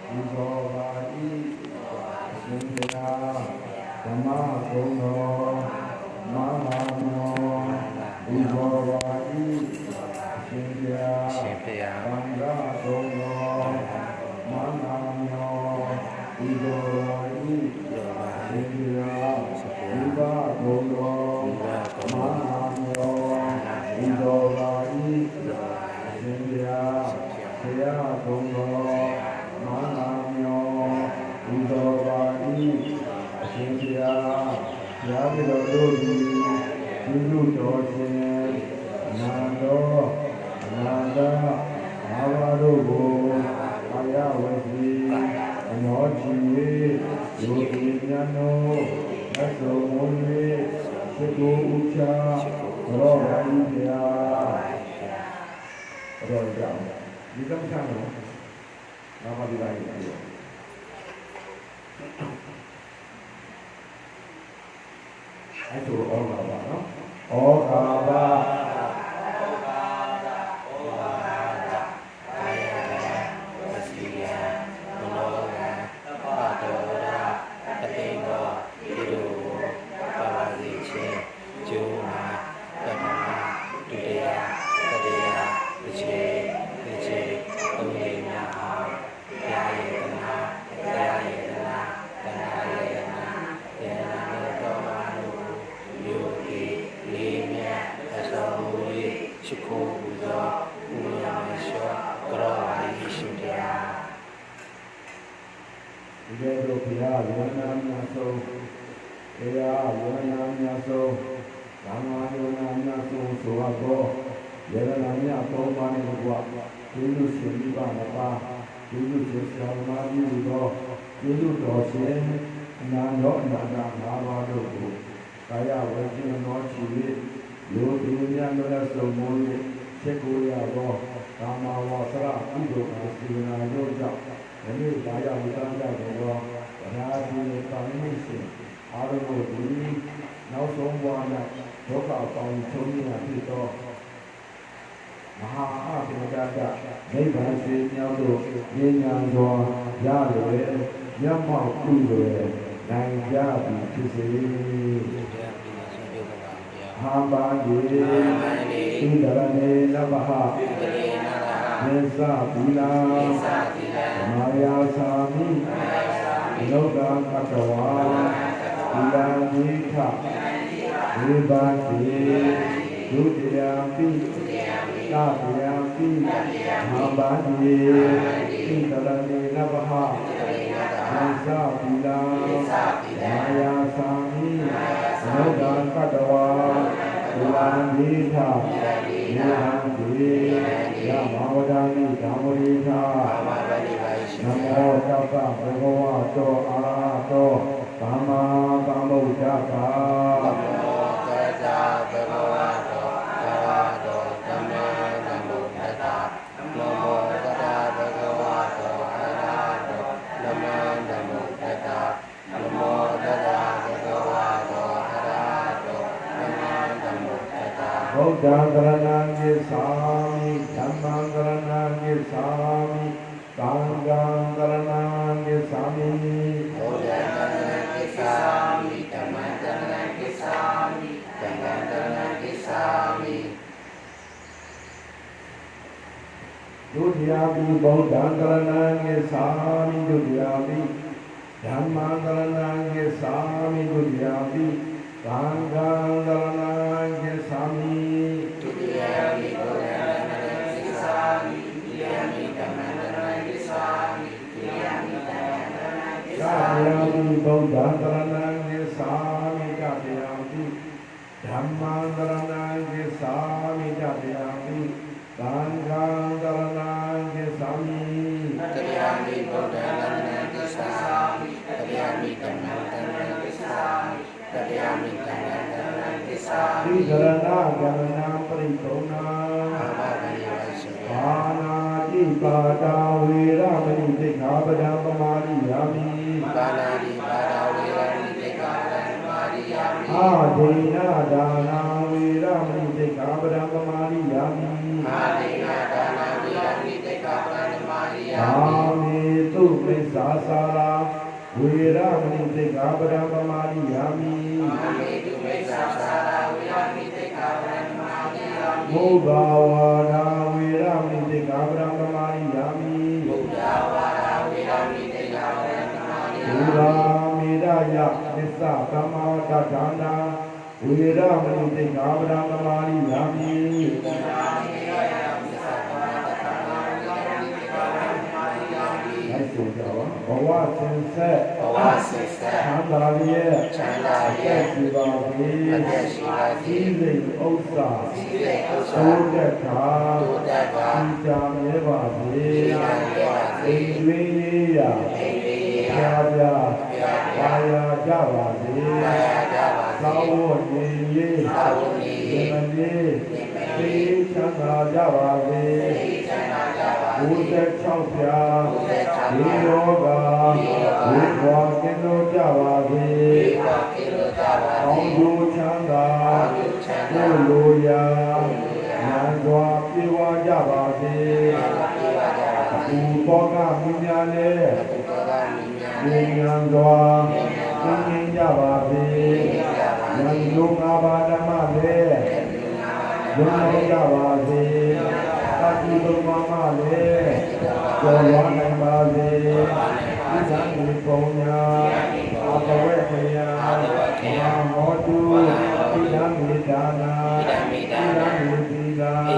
ဒီဘောပါဤအရှင်ဘုရားဓမ္မဂုဏ်တော်မဟာမောဒီဘောပါဤအရှင်ဘုရားသံဃာဂုဏ်တော်မဟာမောဒီဘောပါဤအရှင်ဘုရားဒီဘာဂုဏ်တော်မဟာမောဒီဘောပါဤအရှင်ဘုရားဆရာဂုဏ်တော်မဟာမောဒီဘောပါဤအရှင်ဘုရားဘုရားတော်တို့သည်ဒီလူတော်ရှင်အနန္တောအနန္တဘာဝတို့ကိုအာရဝစီအနောချီ၍ယောဂီများတို့အစုံမွေးစေကိုဥချာရောဂါဤဘုရားရောကြောင့်ဒီကံချမ်းတော့နာမဒီလိုက်ပြီအဲ့ဒါဩဃာပါနော်ဩဃာပါဒီလိုဘုရားဝန္ဒနာများဆုံးဘုရားဝန္ဒနာများဆုံးဓမ္မယုံနာများဆုံးဆိုတော့ယေရနာများသုံးပါးနဲ့ဘုရားဒီလိုရှင်ဒီပါမပါဒီလိုရှင်ဆရာမကြီးတို့ဒီလိုတော်ရှင်အနန္တောအနန္တငါးပါးတို့ကိုကာယဝေကျင်တော်ချီ၍ယောဂီများတို့စုံမွေးဖြစ်ကိုရသောကာမဝါစရဥဒ္ဒကိုစေနာတို့ကြောင့်ဒီနေ့ဒါကြောင့်တန်ကြတယ်တော့ဗရာဒီပါဠိရှင်အာရုံကိုဒီနောက်ဆုံးဘဝ၌ဒုက္ခအပေါင်းဆုံးရဖြစ်သောမဟာအဘိဓမ္မာနိဗ္ဗာန်ရှင်မြောက်တို့ဉာဏ်ဉာဏ်စွာရလွယ်မျက်မှောက်ပြုလွယ်နိုင်ကြပြီဖြစ်စေဟာပါယေသီတရဏေနဗဟမေသဗီလာမာယာသာမိလောကကတဝါသီလာမိထဝိပါတိဒုတိယပိသာတယပိဟာပါယေသီတရဏေနဗဟမေသဗီလာမာယာသာမိလောကကတဝါသီလာမိထဝိပါတိယမဝဒာနိဓမ္မရိသာနမောတပ္ပဘဂဝါတောအာတောသမ္မာသမ္ဗုဒ္ဓัสสะနမောတတ္တဘဂဝါတောအာတောသမ္မာသမ္ဗုဒ္ဓัสสะနမောတတ္တဘဂဝါတောအာတောသမ္မာသမ္ဗုဒ္ဓัสสะနမောတတ္တဘဂဝါတောအာတောသမ္မာသမ္ဗုဒ္ဓัสสะဗုဒ္ဓံကရဏံကိသာမိဓမ္မံကရဏံကိသာမိသံဃံကရဏံကိသာမိဘုရားကရဏံကိသာမိဓမ္မံကရဏံကိသာမိသံဃံကရဏံကိသာမိဒုတိယပိဗုဒ္ဓံကရဏံကိသာမိဒုတိယပိဓမ္မံကရဏံကိသာမိဒုတိယပိသံဃံကရဏံကိသာမိဒုတိယပိဗုဒ္ဓံကရဏံကိသာမိဒုတိယပိဓမ္မံကရဏံကိသာမိဒုတိယပိသံဃံကရဏံကိသာမိတတိယပိဗုဒ္ဓံကရဏံကိသာမိတတိယပိဓမ္မံကရဏံကိသာမိတတိယပိသံဃံကရဏံကိသာမိတတိယပိဗုဒ္ဓံကရဏံကိသာမိတတိယပိဓမ္မံကရဏံကိသာမိတတိယပိသံဃံကရဏံကိသာမိသီကရဏကရဏံပရိသုဏံဘာနာတိပါတာဝေရမဏိသိက္ခာပဒံပမာရိယာမိဘာနာတိပါတာဝေရမဏိသိက္ခာပဒံပမာရိယာမိအာဒိဏဒါနာဝေရမဏိသိက္ခာပဒံပမာရိယာမိအာဒိဏဒါနာဝေရမဏိသိက္ခာပဒံပမာရိယာမိအာမေတု ပိသာစာရာဝေရမဏိတေကာပရမမာရိယာမိအာမေတုပိသာစာရာဝေရမဏိတေကာပရမမာရိယာမိဘုဒ္ဓဝါဒဝေရမဏိတေကာပရမမာရိယာမိဘုဒ္ဓဝါဒဝေရမဏိတေကာပရမမာရိယာမိဘုရားမေတ္တာယသစ္စာကမ္မတဌာနာဝေရမဏိတေကာပရမမာရိယာမိဘဝစင်ဆက်ချမ်းသာလျက်အသက်ရှိပါစေစီးစိမ်ဥစ္စာတိုးတက်တာစီကြမြဲပါစေအိမ်တွင်းရေးရာပြာပြပါရာကြပါစေသာဝနေရေးဒီမနေ့သိချမ်းသာကြပါစေ56ပြာဒီယောဂဝိဘွားကင်းလို့ကြပါစေအောင်ကျိုးချမ်းသာကိုလိုရာဉာဏ်စွာပြေဝကြပါစေဒီဘောကမြညာနဲ့ဉာဏ်စွာသိမြင်ကြပါစေဉာဏ်လုံး၅ပါးဓမ္မနဲ့လုံးလုံးကြပါစေသတိလုံးမမနဲ့ကျော်လွှားနိုင်ပါစေဣဇံဒီပုံညာအဘဝေခယမဟာဟောတုဣဒံမေဒါနာဣဒံမေသီလာဣ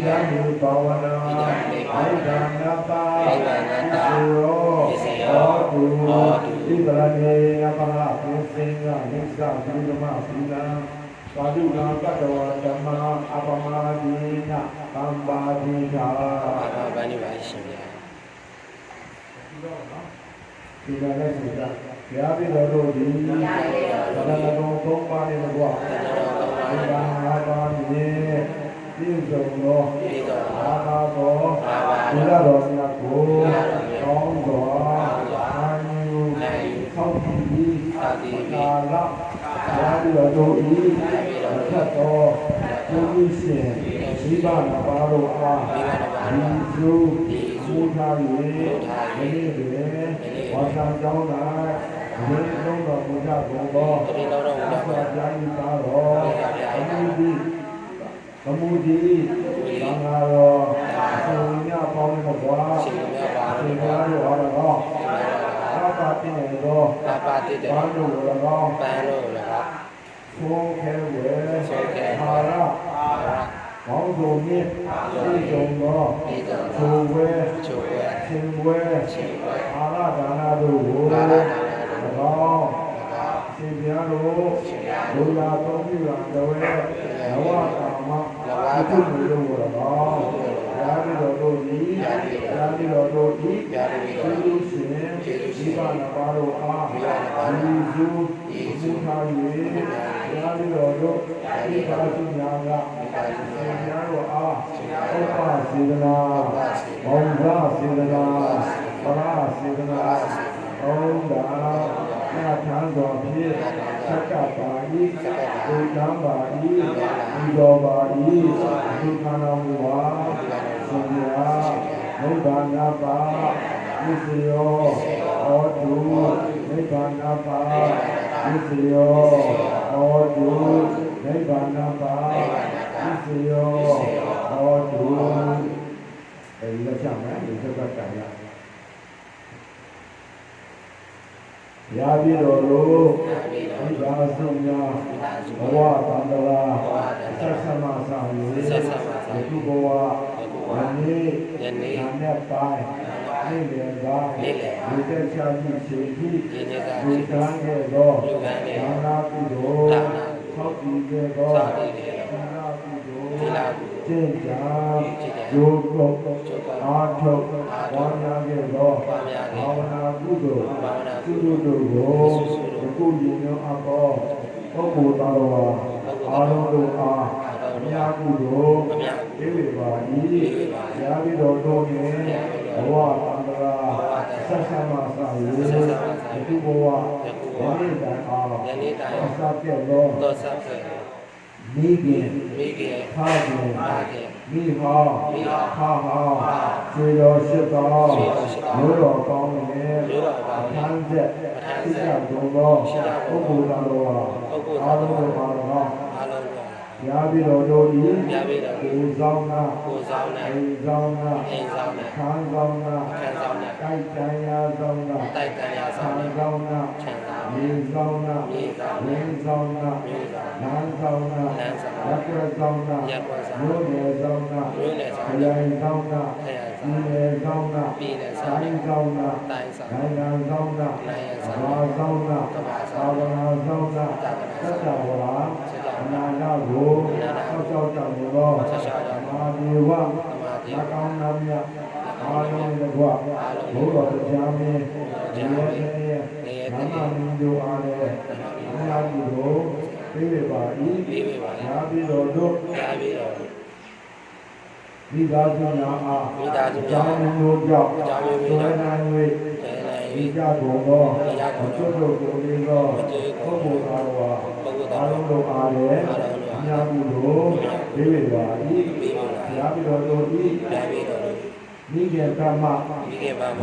ဒံမေဘာဝနာဣဒံနတ္တာဣစေရောဟောတုဣဒရဏေယပဟပိစေယနိစ္စသီလမသီလံသာဓုနာကတ္တဝဓမ္မာအပမဒိနသံပါတိသာဗန္ဒီပါရှင်ဗျာဒီကနေ့ဆိုတာဘုရားပြတော်တို့ဒီသရဏဂုံ၃ပါးနဲ့ကွာဒီပါ၅ပါးနဲ့ပြည့်စုံသောအာသာသောဒီရတော်မြတ်ကိုကောင်းစွာအာယုဆောက်တည်ပြီးကာလဘုရားပြတော်တို့ဤထတ်သောဘုရားရှင်ဒီပါ၅ပါးတို့အားဒီစုမူထား၍ဒီနေ့တွင်ဝါစာကြောင်း၌ဒီလုံးတော်မူကြကုန်သောဒီလုံးတော်မူကြပါဘုရားဤသာတော်အမှုဒီသံဃာတော်ရှင်မြတ်ပေါင်းတို့ဘွားရှင်မြတ်တို့ဟောတော်သာပါတိနေသောဘာတို့၎င်းပန်းတို့၎င်းသုံးခဲဝဲဟာရဘောင်းစုံမြင့်သိကြုံသောချိုဝဲရှင်ဝဲအာရဒါနာတို့ကို၎င်းရှင်ပြားတို့လူလာသုံးပြုရာတဝဲနဝကာမကုသိုလ်တို့ကို၎င်းဘုရားပြတော်တို့ဤဘုရားပြတော်တို့ဤကျေးဇူးရှင်ဒီပါဏပါတို့အားဒီစုဘုရား၍ဘုရားပြတော်တို့ဤပါစုညာကရှင်ပြားတို့အားဥပ္ပစေတနာမောင်္ဂစေတနာပရစေတနာဩဒါနာထံတော်ဖြင့်သက္ကပါဤဒုက္ခပါဤဒီတော်ပါဤဒုက္ခနာမူပါရှင်ဗျာနိဗ္ဗာန်ပါဝိသေယောဟောတုနိဗ္ဗာန်ပါဝိသေယောဟောတုနိဗ္ဗာန်ပါဝိသေယောဟောတုလက်ချမယ်ဒီသက်ကတိုင်ရရာပြတော်တို့ဒီပါဆုံးများဘဝတန္တရာဆက်သမစာယေဒီဘဝယနေ့နာနဲ့ပိုင်းနေ့လည်ကဒီတက်ချာရှိရှိပြီးဒီကံရဲ့သောဒါနာကုသိုလ်သောက်ပြီးတဲ့သောဒါနာကုသိုလ်ကျင့်ကြံယုတ်ကုတ်အာထုတ်ဝါညာရဲ့သောဘာဝနာကုသိုလ်ကုသိုလ်တို့ကိုအခုရင်ရောအပေါ်ပုဂ္ဂိုလ်တော်တော်အာလုံးတို့အားအများကုသိုလ်ပြေဝေပါ၏ရာပြီးတော်တို့နှင့်ဘဝတန္တရာဆက်ဆံမစာရေးဒီဘဝယနေ့တိုင်အောင်သတ်ပြတ်သော Migin, Hagin, Mihao, Haha, Srido Shito, Yuro Kongin, Tanzet, Sita Gungo, Oku Daloa, Alo Maro, Yabido Dodi, Uzona, Uzona, Kanzona, Kaitaya Zona, Kanzona, Mizona, Mizona, Nanzona, Yakrazona, Yunezona, Kayazona, Inezona, Tainzona, Nainazona, Razona, Avanazona, Satavara, Nanago, Sasautamuro, Madiwa, Nakanamya, Alonegwa, Lord Jami, Yene, Namamindu Ale, Namamindu, Bibari, Yabido, Vidazuna, Jamu Jok, Soranwe, Vijago, Ochodo Goligo, Kobo Arwa, Alondo Ale, Yabido, Bibari, Yabido, Nige Brahma,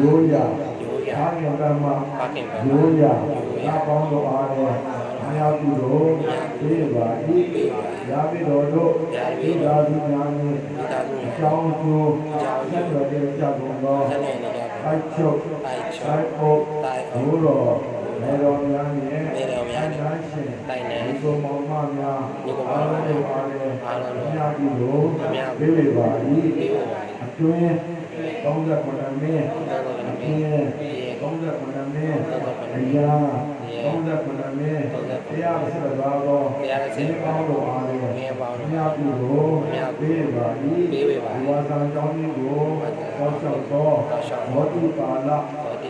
Yoya, Hagen Brahma, Yoya, Yabondo Ale, Yabido, Bibari, Yabido, Vidazunani, Changtu, Sandra Jagungo, Aichok, Aipo, Uro, Neroniani, Nashi, Nico Mamma, Alo Ale, Yabido, Bibari, Atuin, Tonga Koname, Atuin, Tonga Koname, Aya, Tonga Koname, Aya Sabado, Nepalo Ale, Yabido, Bibari, Wasan Johnny Go, Osho, Moti Pala,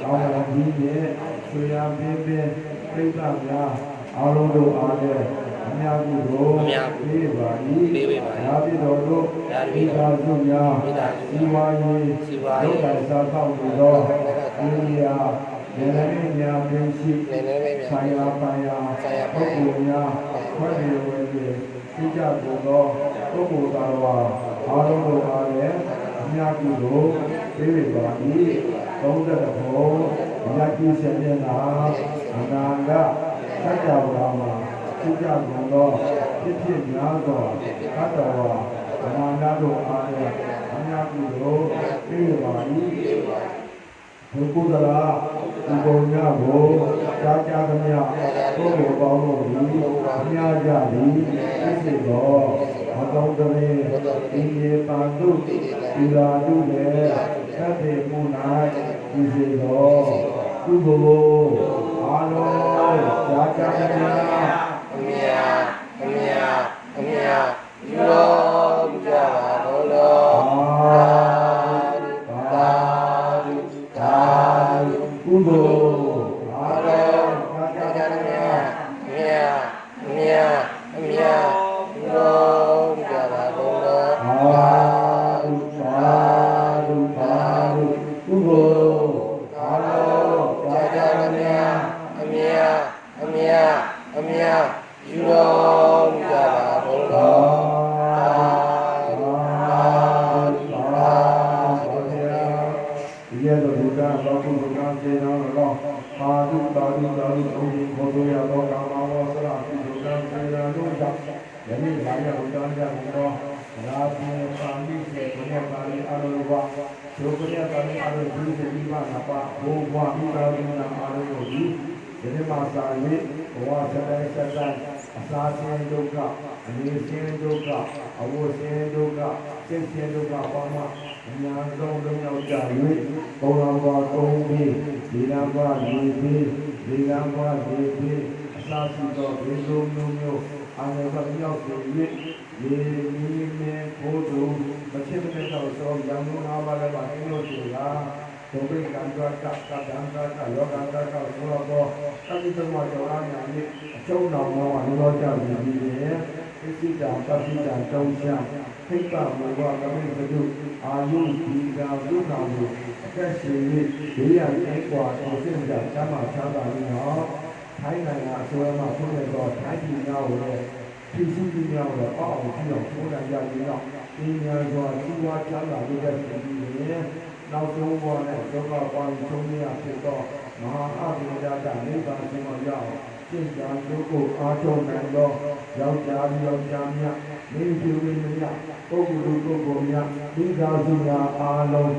Awandi, Suya Bibi, Pritanya, Alondo Ale, Yabido, Bibari, Yabido, Vidazuna, Siwayi, Yoga Sakaudo, India, Neneminya Benshi, Sayapaya, Okunya, Kwadiwede, Sijabudo, Okudawa, Alondo Ale, Yabido, Bibari, Tongdabo, Yaki Senena, Ananga, Sajawama, Sijabudo, Kitinago, Katawa, Anando Ale, Yabido, Bibari, Ukudala, Ugonyago, Chachakamya, Kobo Bauri, Nyajali, Isigo, Matongame, Iye Pandu, Iladu, Kate Muna, Isigo, Kubo, Alo, Chachakamya, ဖြစ်စီပြီးတော့အောက်ကြည့်အောင်ထိုးနိုင်ကြပြီးတော့ဒီညာစွာကြီးပွားချမ်းသာလို့တဲ့ပြည်ရင်နောက်ဆုံးဘဝနဲ့ဒုက္ခပွားပြီးဆုံးရဖြစ်တော့မဟာအဘိဓါတနိဗ္ဗာန်ရှင်တော်ရောက်ရှင်းကြဒုက္ခအားထုတ်နိုင်တော့ယောက်ျားများမိဖြူမင်းများပုဂ္ဂိုလ်ပုဂ္ဂိုလ်များဒီသာစုများအားလုံး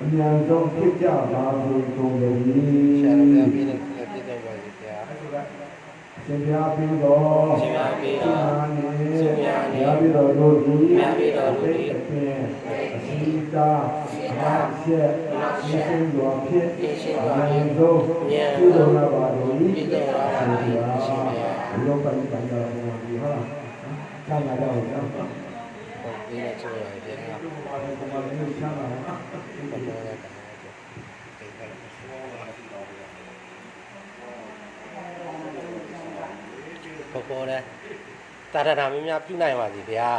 အများဆုံးဖြစ်ကြပါစေကုန်လေဆရာတော်ပြည့်တဲ့ပြည့်တဲ့ပါစေဗျာရှင်ပြပြီးတော့ရှင်ပြပြီးတော့ရှင်ပြပြီးတော့တို့ဒီပြပြီးတော့တို့ဒီအစီတာဘာချက်ရှင်းတော်ဖြစ်အများဆုံးပြုတော်လာပါလို့ဒီတော်ပါဘုရားရှင်ပြဘုရားပိုင်ပန်တော်ဒီဟာသာလာတော့ဗျာဒီနေ့ကျတော့ဒီကဘာလဲဘာလဲချမ်းသာပါပေါ်ပေါ်လဲတာတာမင်းများပြုနိုင်ပါစီဗျာ